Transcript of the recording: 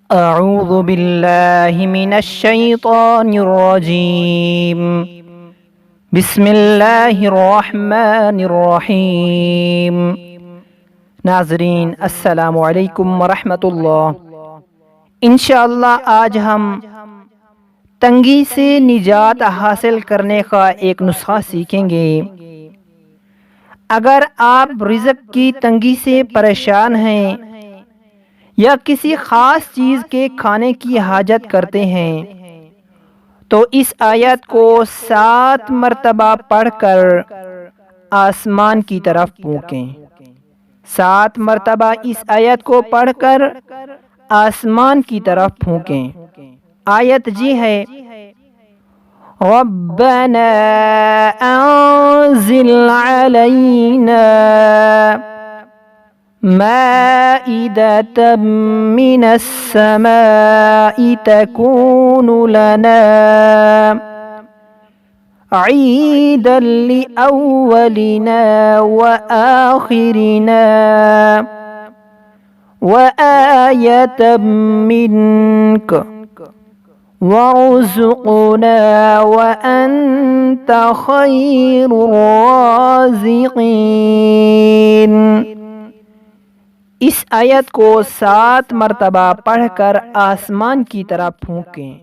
اعوذ باللہ من الشیطان الرجیم بسم اللہ الرحمن الرحیم۔ ناظرین السلام علیکم ورحمۃ اللہ۔ انشاءاللہ آج ہم تنگی سے نجات حاصل کرنے کا ایک نسخہ سیکھیں گے۔ اگر آپ رزق کی تنگی سے پریشان ہیں یا کسی خاص چیز کے کھانے کی حاجت کرتے ہیں تو اس آیت کو 7 مرتبہ پڑھ کر آسمان کی طرف پھونکیں۔ 7 مرتبہ اس آیت کو پڑھ کر آسمان کی طرف پھونکیں۔ آیت جی ہے: ربنا انزل علینا مائدة من السماء تكون لنا عيدا لأولنا وآخرنا وآية منك وارزقنا وأنت خير الرازقين۔ اس آیت کو 7 مرتبہ پڑھ کر آسمان کی طرف پھونکیں۔